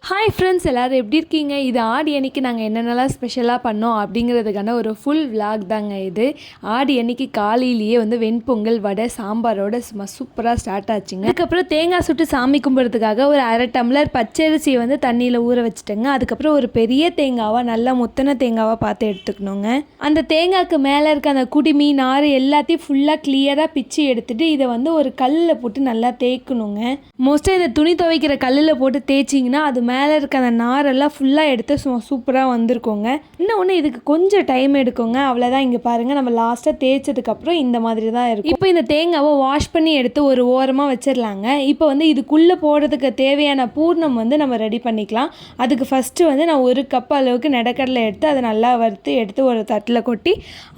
Hi friends, எல்லோரும் எப்படி இருக்கீங்க? இது ஆடி அன்னைக்கு நாங்கள் என்னென்னலாம் ஸ்பெஷலாக பண்ணோம் அப்படிங்கிறதுக்கான ஒரு ஃபுல் விளாக் தாங்க இது. ஆடி அன்னைக்கு காலையிலேயே வெண்பொங்கல், வடை, சாம்பாரோட சும்மா சூப்பராக ஸ்டார்ட் ஆச்சுங்க. அதுக்கப்புறம் தேங்காய் சுட்டு சாமி கும்பிட்றதுக்காக ஒரு 1/2 டம்ளர் பச்சரிசியை தண்ணியில் ஊற வச்சுட்டேங்க. அதுக்கப்புறம் ஒரு பெரிய தேங்காவாக நல்லா முத்தின தேங்காவாக பார்த்து எடுத்துக்கணுங்க. அந்த தேங்காய்க்கு மேலே இருக்க அந்த குடிமி நார் எல்லாத்தையும் ஃபுல்லாக கிளியராக பிச்சு எடுத்துகிட்டு இதை ஒரு கல்லில் போட்டு நல்லா தேய்க்கணுங்க. மோஸ்ட்டாக இதை துணி துவைக்கிற கல்லில் போட்டு தேய்ச்சிங்கன்னா அது மேலே இருக்க அந்த நாரெல்லாம் ஃபுல்லாக எடுத்து சூப்பராக வந்திருக்கோங்க. இன்னொன்று இதுக்கு கொஞ்சம் டைம் எடுக்குங்க, அவ்வளோதான். இங்கே பாருங்கள், நம்ம லாஸ்ட்டாக தேய்ச்சதுக்கப்புறம் இந்த மாதிரி தான் இருக்கும். இப்போ இந்த தேங்காவை வாஷ் பண்ணி எடுத்து ஒரு ஓரமாக வச்சிடலாங்க. இப்போ இதுக்குள்ளே போடுறதுக்கு தேவையான பூர்ணம் நம்ம ரெடி பண்ணிக்கலாம். அதுக்கு ஃபஸ்ட்டு நான் 1 கப் அளவுக்கு நெடக்கடலை எடுத்து அதை நல்லா வறுத்து எடுத்து ஒரு தட்டில் கொட்டி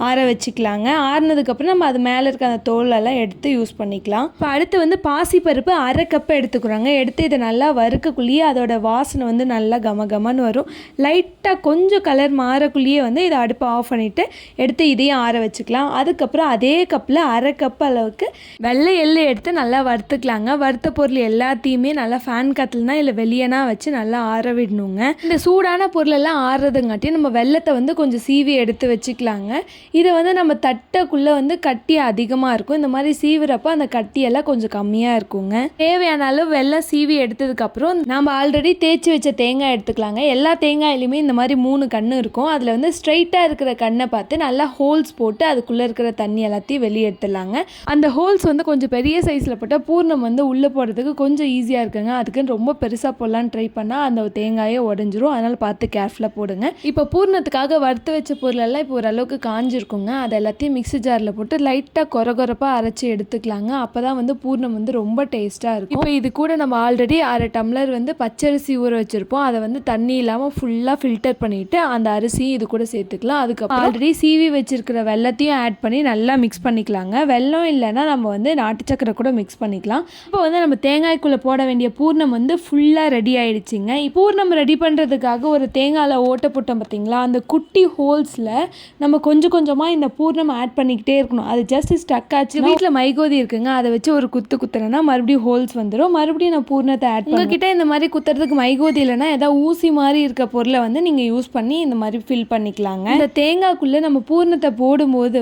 ஆற வச்சுக்கலாங்க. ஆறினதுக்கப்புறம் நம்ம அது மேலே இருக்க அந்த தோலெல்லாம் எடுத்து யூஸ் பண்ணிக்கலாம். இப்போ அடுத்து பாசிப்பருப்பு 1/2 கப் எடுத்துக்கிறாங்க. எடுத்து இதை நல்லா வறுக்கக்குள்ளேயே அதோட வாசனை நல்லா கமகமன்னு வரும். லைட்டாக கொஞ்சம் கலர் மாறக்குள்ளேயே இதை அடுப்பை ஆஃப் பண்ணிவிட்டு எடுத்து இதையும் ஆற வச்சுக்கலாம். அதுக்கப்புறம் அதே கப்பில் 1/2 கப் அளவுக்கு வெள்ளை எள்ளு எடுத்து நல்லா வறுத்துக்கலாங்க. வறுத்த பொருள் எல்லாத்தையுமே நல்லா ஃபேன் காற்றுலனா இல்லை வெளியனா வச்சு நல்லா ஆற விடணுங்க. இந்த சூடான பொருளெல்லாம் ஆறுறதுங்காட்டி நம்ம வெள்ளத்தை கொஞ்சம் சீவி எடுத்து வச்சுக்கலாங்க. இதை நம்ம தட்டைக்குள்ளே கட்டி அதிகமாக இருக்கும். இந்த மாதிரி சீவுறப்ப அந்த கட்டியெல்லாம் கொஞ்சம் கம்மியாக இருக்குங்க. தேவையான அளவு வெள்ளம் சீவி எடுத்ததுக்கப்புறம் நம்ம ஆல்ரெடி தேய்ச்சி வச்ச தேங்காய் எடுத்துக்கலாங்க. எல்லா தேங்காயிலுமே இந்த மாதிரி 3 கன்று இருக்கும். அதில் ஸ்ட்ரைட்டாக இருக்கிற கண்ணை பார்த்து நல்லா ஹோல்ஸ் போட்டு அதுக்குள்ளே இருக்கிற தண்ணி எல்லாத்தையும் வெளியே எடுத்துடலாங்க. அந்த ஹோல்ஸ் கொஞ்சம் பெரிய சைஸில் போட்டால் பூர்ணம் உள்ளே போடுறதுக்கு கொஞ்சம் ஈஸியாக இருக்குங்க. அதுக்குன்னு ரொம்ப பெருசாக போடலான்னு ட்ரை பண்ணால் அந்த தேங்காயை உடஞ்சிரும். அதனால் பார்த்து கேர்ஃபுல்லாக போடுங்க. இப்போ பூர்ணத்துக்காக வறுத்து வச்ச பொருளெல்லாம் இப்போ ஓரளவுக்கு காஞ்சிருக்குங்க. அது எல்லாத்தையும் மிக்ஸி ஜாரில் போட்டு லைட்டாக கொரப்பாக அரைச்சி எடுத்துக்கலாங்க. அப்போ தான் பூர்ணம் ரொம்ப டேஸ்ட்டாக இருக்கும். இப்போ இது கூட நம்ம ஆல்ரெடி 1/2 டம்ளர் பச்சரிசி ஊற வச்சுருப்போம். அதை தண்ணி இல்லாமல் ஃபுல்லாக ஃபில்டர் பண்ணிவிட்டு அந்த அரிசியும் இது கூட சேர்த்துக்கலாம். அதுக்கப்புறம் ஆல்ரெடி சீவி வச்சுருக்கிற வெள்ளத்தையும் ஆட் பண்ணி நல்லா மிக்ஸ் பண்ணிக்கலாங்க. வெல்லம் இல்லைன்னா நம்ம நாட்டு சக்கரை கூட மிக்ஸ் பண்ணிக்கலாம். இப்போ நம்ம தேங்காய்க்குள்ளே போட வேண்டிய பூர்ணம் ஃபுல்லாக ரெடி ஆகிடுச்சிங்க. பூர்ணம் ரெடி பண்ணுறதுக்காக ஒரு தேங்காயில் ஓட்டை போட்டோம் பார்த்தீங்களா, அந்த குட்டி ஹோல்ஸில் நம்ம கொஞ்சம் கொஞ்சமாக இந்த பூர்ணம் ஆட் பண்ணிக்கிட்டே இருக்கணும். அது ஜஸ்ட் ஸ்டக் ஆச்சு. வீட்டில் மைகோதி இருக்குங்க, அதை வச்சு ஒரு குத்துனா மறுபடியும் ஹோல்ஸ் வந்துடும். மறுபடியும் நான் பூர்ணத்தை ஆட் பண்ணி உங்ககிட்ட இந்த மாதிரி குத்துறதுக்கு மைகோதி இல்லைன்னா ஏதாவது ஊசி மாதிரி இருக்க பொருளை நீங்கள் யூஸ் பண்ணி இந்த மாதிரி ஃபில் பண்ணிக்கலாங்க. இந்த தேங்காய்க்குள்ளே நம்ம பூர்ணத்தை போடும்போது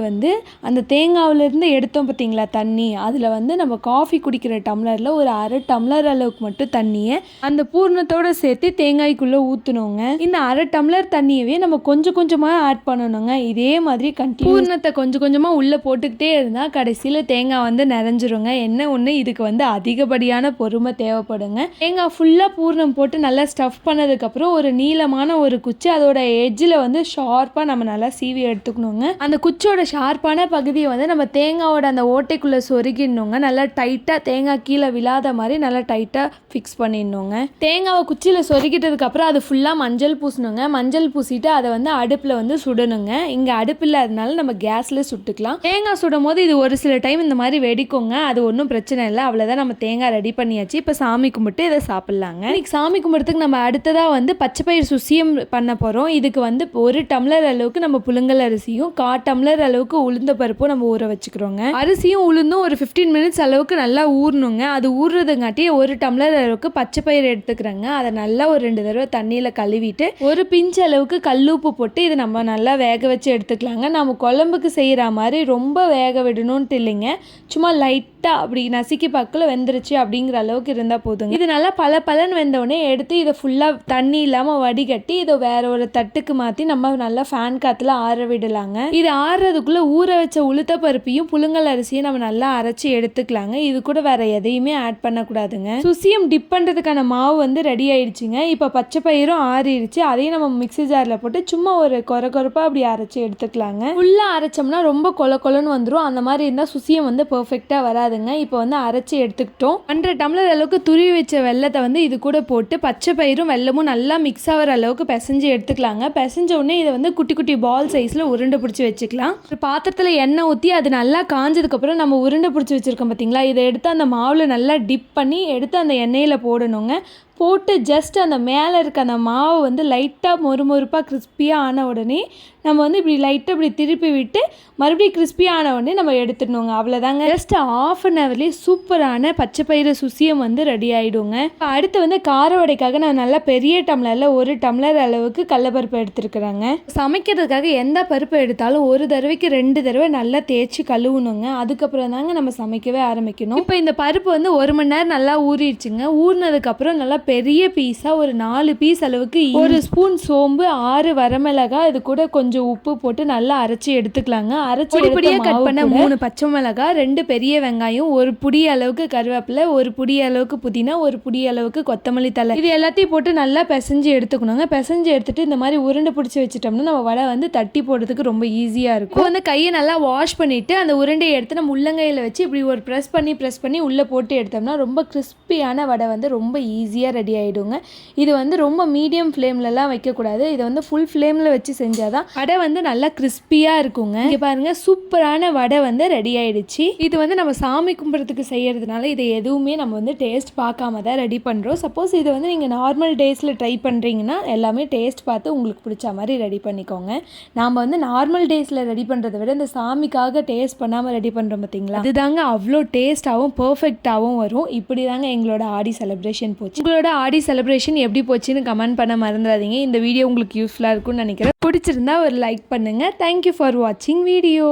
அந்த தேங்காவிலேருந்து எடுத்தோம் பார்த்தீங்களா தண்ணி, அதில் நம்ம காஃபி குடிக்கிற டம்ளரில் ஒரு 1/2 டம்ளர் அளவுக்கு மட்டும் தண்ணியை அந்த பூர்ணத்தோடு சேர்த்து தேங்காய்க்குள்ளே ஊற்றணுங்க. இந்த 1/2 டம்ளர் தண்ணியவே நம்ம கொஞ்சம் கொஞ்சமாக ஆட் பண்ணணுங்க. இதே மாதிரி பூர்ணத்தை கொஞ்சம் கொஞ்சமாக உள்ளே போட்டுக்கிட்டே இருந்தால் கடைசியில் தேங்காய் நிறைஞ்சிருங்க. என்ன ஒன்று, இதுக்கு அதிகப்படியான பொறுமை தேவைப்படுங்க. தேங்காய் ஃபுல்லாக பூர்ணம் போட்டு நல்லா ஸ்டஃப் பண்ணதுக்கப்புறம் ஒரு நீளமான ஒரு குச்சி அதோட எட்ஜில் ஷார்ப்பாக நம்ம நல்லா சீவி எடுத்துக்கணுங்க. அந்த குச்சியோட ஷார்ப்பான பகுதியை நம்ம தேங்காயோட அந்த ஓட்டைக்குள்ளே சொருகிடணுங்க. நல்லா டைட்டாக தேங்காய் கீழே விழாத மாதிரி நல்லா டைட்டாக ஃபிக்ஸ் பண்ணிடணுங்க. தேங்காவை குச்சியில் சொருகிட்டதுக்கப்புறம் அது ஃபுல்லாக மஞ்சள் பூசணுங்க. மஞ்சள் பூசிட்டு அதை அடுப்பில் சுடணுங்க. இங்கே அடுப்பு இல்லாதனால நம்ம கேஸில் சுட்டுக்கலாம். தேங்காய் சுடும் போது இது ஒரு சில டைம் இந்த மாதிரி வெடிக்குங்க. அது ஒன்றும் பிரச்சனை இல்லை. அவ்வளோதான், நம்ம தேங்காய் ரெடி பண்ணியாச்சு. இப்போ சாமி கும்பிட்டு இதை சாப்பிட்லாங்க. இன்னைக்கு சாமி கும்பிட்றதுக்கு நம்ம அடுத்ததாக பச்சை பயிர் சுசியம் பண்ண போகிறோம். இதுக்கு 1 டம்ளர் அளவுக்கு நம்ம புழுங்கல் அரிசியும் 1/4 டம்ளர் அளவுக்கு உளுந்த பருப்பும் நம்ம ஊற வச்சுக்கிறோங்க. அரிசியும் உளுந்தும் ஒரு 15 மினிட்ஸ் அளவுக்கு நல்லா ஊறணுங்க. அது ஊறுறதுங்காட்டி 1 டம்ளர் அளவுக்கு பச்சை பயிர் எடுத்துக்கிறேங்க. அதை நல்லா ஒரு 2 தடவை தண்ணியில் கழுவிட்டு ஒரு பிஞ்ச் அளவுக்கு கல்லுப்பு போட்டு இதை நம்ம நல்லா வேக வச்சு எடுத்துக்கலாங்க. நம்ம குழம்புக்கு செய்கிற மாதிரி ரொம்ப வேக விடணும்ட்டு இல்லைங்க. சும்மா லைட்டாக அப்படி நசுக்கி பக்கில் வெந்துருச்சு அப்படிங்கிற அளவுக்கு இருந்தால் போதுங்க. இது நல்லா பலன்னு வெந்தவுடனே எடுத்து இதை ஃபுல்லாக தண்ணி இல்லாமல் வடிகட்டி இதை வேற ஒரு தட்டுக்கு மாற்றி நம்ம நல்லா ஃபேன் காற்றுல ஆற விடலாங்க. இது ஆறுறதுக்குள்ளே ஊற வச்ச உளுத்த பருப்பையும் புழுங்கல் அரிசியும் நம்ம நல்லா அரைச்சி எடுத்துக்கலாங்க. இது கூட வேற எதையுமே ஆட் பண்ணக்கூடாதுங்க. சுசியம் டிப் பண்ணுறதுக்கான மாவு ரெடி ஆயிடுச்சுங்க. இப்போ பச்சை பயிரும் ஆறிடுச்சு. அதையும் நம்ம மிக்ஸி ஜாரில் போட்டு சும்மா ஒரு கொரப்பாக அப்படி அரைச்சி எடுத்துக்கலாங்க. ஃபுல்லாக அரைச்சோம்னா ரொம்ப கொலன்னு வந்துடும். அந்த மாதிரி இருந்தால் சுசியம் பர்ஃபெக்டாக வராதுங்க. இப்போ அரைச்சி எடுத்துக்கிட்டோம். 1/2 டம்ளர் அளவுக்கு துருவி வச்ச வெள்ளத்தை இது கூட போட்டு பச்சை பயிரும் வெள்ளமும் நல்லா மிக்ஸ் ஆகிற அளவுக்கு பிசைஞ்சு எடுத்துக்கலாங்க. பிசைஞ்ச உடனே இதை குட்டி குட்டி பால் சைஸில் உருண்டை பிடிச்சி வச்சுக்கலாம். ஒரு பாத்திரத்தில் எண்ணெய் ஊற்றி அது நல்லா காஞ்சதுக்கப்புறம் நம்ம உருண்டை பிடிச்சி வச்சுருக்கோம் பார்த்தீங்களா, இதை எடுத்து அந்த மாவில் நல்லா டிப் பண்ணி எடுத்து அந்த எண்ணெயில் போடணுங்க. போட்டு ஜஸ்ட் அந்த மேலே இருக்க அந்த மாவு வந்து லைட்டாக மொறுமொறுப்பாக கிறிஸ்பியாக ஆன உடனே நம்ம வந்து இப்படி லைட்டாக இப்படி திருப்பி விட்டு மறுபடியும் கிறிஸ்பியாக ஆன உடனே நம்ம எடுத்துடணுங்க. அவ்வளோதாங்க. ஜஸ்ட் ½ அன் ஹவர்லேயே சூப்பரான பச்சை பயிறு சுசியம் வந்து ரெடி ஆகிடுங்க. அடுத்து வந்து கார வடைக்காக நான் நல்லா பெரிய டம்ளரில் 1 டம்ளர் அளவுக்கு கடலப்பருப்பு எடுத்துருக்குறேங்க. சமைக்கிறதுக்காக எந்த பருப்பு எடுத்தாலும் ஒரு தடவைக்கு 2 தடவை நல்லா தேய்ச்சி கழுவணுங்க. அதுக்கப்புறம் தாங்க நம்ம சமைக்கவே ஆரம்பிக்கணும். இப்போ இந்த பருப்பு வந்து 1 மணி நேரம் நல்லா ஊறிடுச்சுங்க. ஊறினதுக்கப்புறம் நல்லா பெரிய பீஸாக ஒரு 4 பீஸ் அளவுக்கு 1 ஸ்பூன் சோம்பு, 6 வரமிளகாய், இது கூட கொஞ்சம் உப்பு போட்டு நல்லா அரைச்சி எடுத்துக்கலாங்க. அரைச்சி பொடியாக கட் பண்ண 3 பச்சை மிளகாய், 2 பெரிய வெங்காயம், 1 புடி அளவுக்கு கருவேப்பிலை, 1 புடி அளவுக்கு புதினா, 1 புடி அளவுக்கு கொத்தமல்லி தழை, இது எல்லாத்தையும் போட்டு நல்லா பிசைஞ்சு எடுத்துக்கணுங்க. பிசைஞ்சு எடுத்துட்டு இந்த மாதிரி உருண்டை பிடிச்சி வச்சுட்டோம்னா நம்ம வடை வந்து தட்டி போடுறதுக்கு ரொம்ப ஈஸியாக இருக்கும். வந்து கையை நல்லா வாஷ் பண்ணிவிட்டு அந்த உருண்டையை எடுத்து நம்ம உள்ளங்கையில் வச்சு இப்படி ஒரு ப்ரெஸ் பண்ணி உள்ளே போட்டு எடுத்தோம்னா ரொம்ப கிறிஸ்பியான வடை வந்து ரொம்ப ஈஸியாக ரெடி ஆகிடுங்க. இது வந்து ரொம்ப மீடியம் ஃப்ளேம்லலாம் வைக்கக்கூடாது. இதை வந்து ஃபுல் ஃப்ளேமில் வச்சு செஞ்சால் தான் வடை வந்து நல்லா கிறிஸ்பியாக இருக்குங்க. இங்கே பாருங்கள், சூப்பரான வடை வந்து ரெடி ஆகிடுச்சு. இது வந்து நம்ம சாமி கும்பிட்றதுக்கு செய்கிறதுனால இதை எதுவுமே நம்ம வந்து டேஸ்ட் பார்க்காம தான் ரெடி பண்ணுறோம். சப்போஸ் இது வந்து நீங்கள் நார்மல் டேஸில் ட்ரை பண்ணுறீங்கன்னா எல்லாமே டேஸ்ட் பார்த்து உங்களுக்கு பிடிச்ச மாதிரி ரெடி பண்ணிக்கோங்க. நாம் வந்து நார்மல் டேஸில் ரெடி பண்ணுறதை விட இந்த சாமிக்காக டேஸ்ட் பண்ணாமல் ரெடி பண்ணுறோம் பார்த்தீங்களா, அதுதாங்க அவ்வளோ டேஸ்ட்டாகவும் பர்ஃபெக்டாகவும் வரும். இப்படி தாங்க எங்களோட ஆடி செலிப்ரேஷன் போச்சு. உங்களோட ஆடி செலிப்ரேஷன் எப்படி போச்சுன்னு கமெண்ட் பண்ண மறந்துடாதீங்க. இந்த வீடியோ உங்களுக்கு யூஸ்ஃபுல்லாக இருக்கும்னு நினைக்கிறேன். பிடிச்சிருந்தா ஒரு லைக் பண்ணுங்கள். தேங்க்யூ ஃபார் வாட்சிங் வீடியோ.